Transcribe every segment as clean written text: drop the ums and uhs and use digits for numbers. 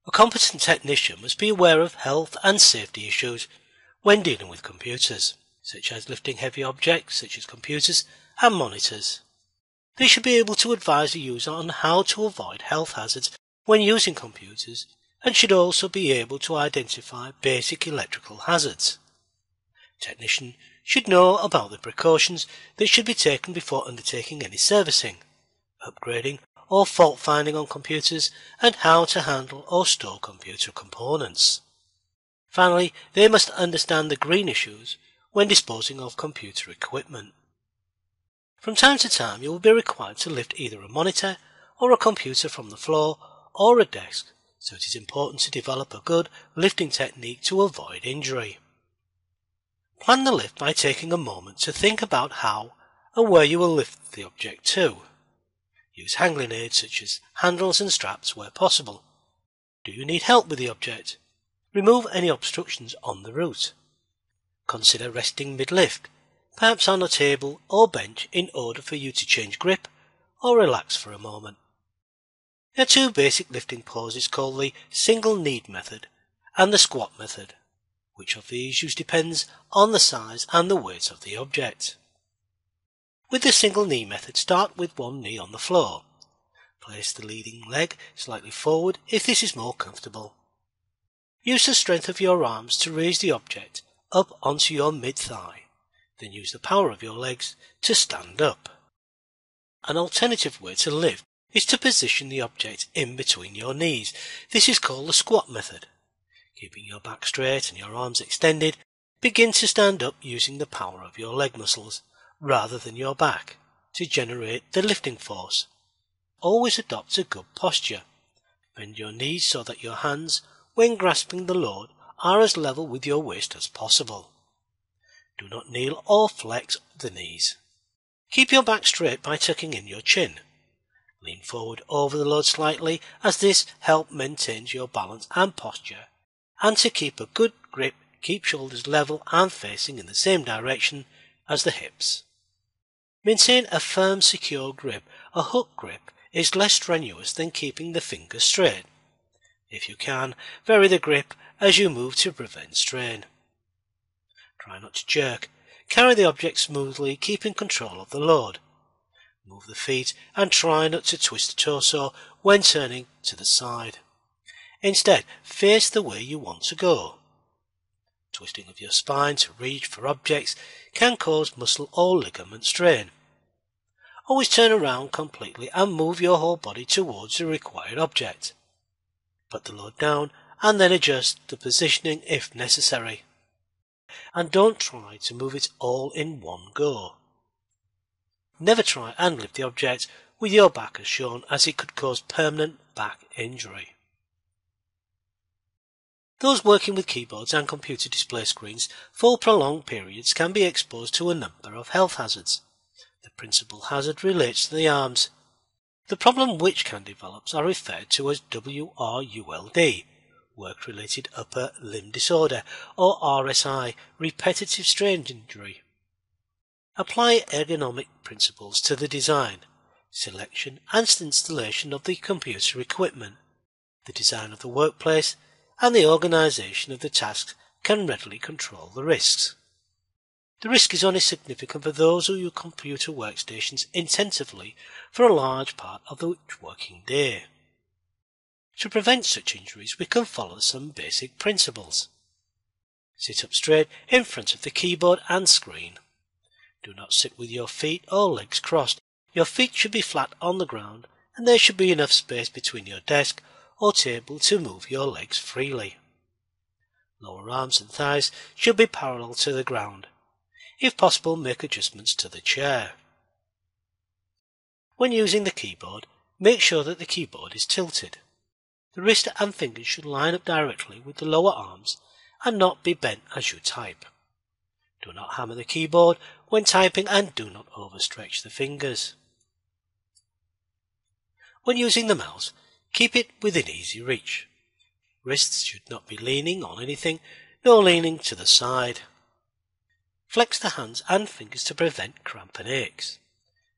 A competent technician must be aware of health and safety issues when dealing with computers, such as lifting heavy objects such as computers and monitors. They should be able to advise the user on how to avoid health hazards when using computers and should also be able to identify basic electrical hazards. Technicians should know about the precautions that should be taken before undertaking any servicing, upgrading or fault finding on computers and how to handle or store computer components. Finally, they must understand the green issues when disposing of computer equipment. From time to time you will be required to lift either a monitor or a computer from the floor or a desk, so it is important to develop a good lifting technique to avoid injury. Plan the lift by taking a moment to think about how and where you will lift the object to. Use handling aids such as handles and straps where possible. Do you need help with the object? Remove any obstructions on the route. Consider resting mid-lift, perhaps on a table or bench in order for you to change grip or relax for a moment. There are two basic lifting poses called the single knee method and the squat method. Which of these use depends on the size and the weight of the object. With the single knee method, start with one knee on the floor. Place the leading leg slightly forward if this is more comfortable. Use the strength of your arms to raise the object up onto your mid-thigh. Then use the power of your legs to stand up. An alternative way to lift is to position the object in between your knees. This is called the squat method. Keeping your back straight and your arms extended, begin to stand up using the power of your leg muscles rather than your back to generate the lifting force. Always adopt a good posture. Bend your knees so that your hands, when grasping the load, are as level with your waist as possible. Do not kneel or flex the knees. Keep your back straight by tucking in your chin. Lean forward over the load slightly as this helps maintain your balance and posture. And to keep a good grip, keep shoulders level and facing in the same direction as the hips. Maintain a firm, secure grip. A hook grip is less strenuous than keeping the fingers straight. If you can, vary the grip as you move to prevent strain. Try not to jerk. Carry the object smoothly, keeping control of the load. Move the feet and try not to twist the torso when turning to the side. Instead, face the way you want to go. Twisting of your spine to reach for objects can cause muscle or ligament strain. Always turn around completely and move your whole body towards the required object. Put the load down and then adjust the positioning if necessary. And don't try to move it all in one go. Never try and lift the object with your back as shown, as it could cause permanent back injury. Those working with keyboards and computer display screens for prolonged periods can be exposed to a number of health hazards. The principal hazard relates to the arms. The problem which can develop are referred to as WRULD, work-related upper limb disorder, or RSI, repetitive strain injury. Apply ergonomic principles to the design, selection and installation of the computer equipment. The design of the workplace and the organisation of the tasks can readily control the risks. The risk is only significant for those who use computer workstations intensively for a large part of the working day. To prevent such injuries, we can follow some basic principles. Sit up straight in front of the keyboard and screen. Do not sit with your feet or legs crossed. Your feet should be flat on the ground and there should be enough space between your desk or table to move your legs freely. Lower arms and thighs should be parallel to the ground. If possible, make adjustments to the chair. When using the keyboard, make sure that the keyboard is tilted. The wrist and fingers should line up directly with the lower arms and not be bent as you type. Do not hammer the keyboard when typing and do not overstretch the fingers. When using the mouse, keep it within easy reach. Wrists should not be leaning on anything, nor leaning to the side. Flex the hands and fingers to prevent cramp and aches.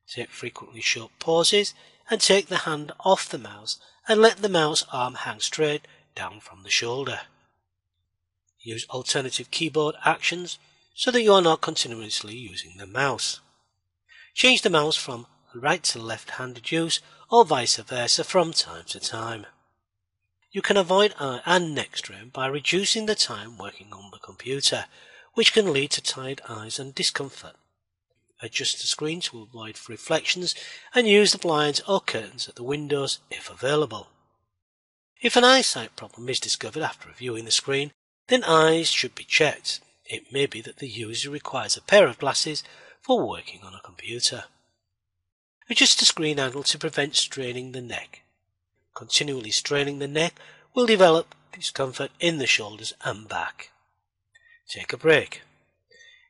Take frequently short pauses and take the hand off the mouse and let the mouse arm hang straight down from the shoulder. Use alternative keyboard actions so that you are not continuously using the mouse. Change the mouse from right to left-handed use or vice versa from time to time. You can avoid eye and neck strain by reducing the time working on the computer, which can lead to tired eyes and discomfort. Adjust the screen to avoid reflections and use the blinds or curtains at the windows if available. If an eyesight problem is discovered after reviewing the screen, then eyes should be checked. It may be that the user requires a pair of glasses for working on a computer. Adjust the screen angle to prevent straining the neck. Continually straining the neck will develop discomfort in the shoulders and back. Take a break.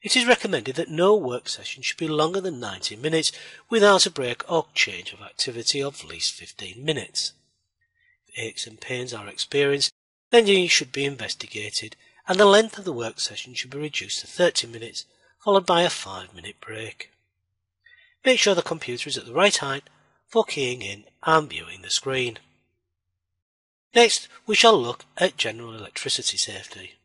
It is recommended that no work session should be longer than 90 minutes without a break or change of activity of at least 15 minutes. If aches and pains are experienced, then these should be investigated and the length of the work session should be reduced to 30 minutes, followed by a 5-minute break. Make sure the computer is at the right height for keying in and viewing the screen. Next, we shall look at general electricity safety.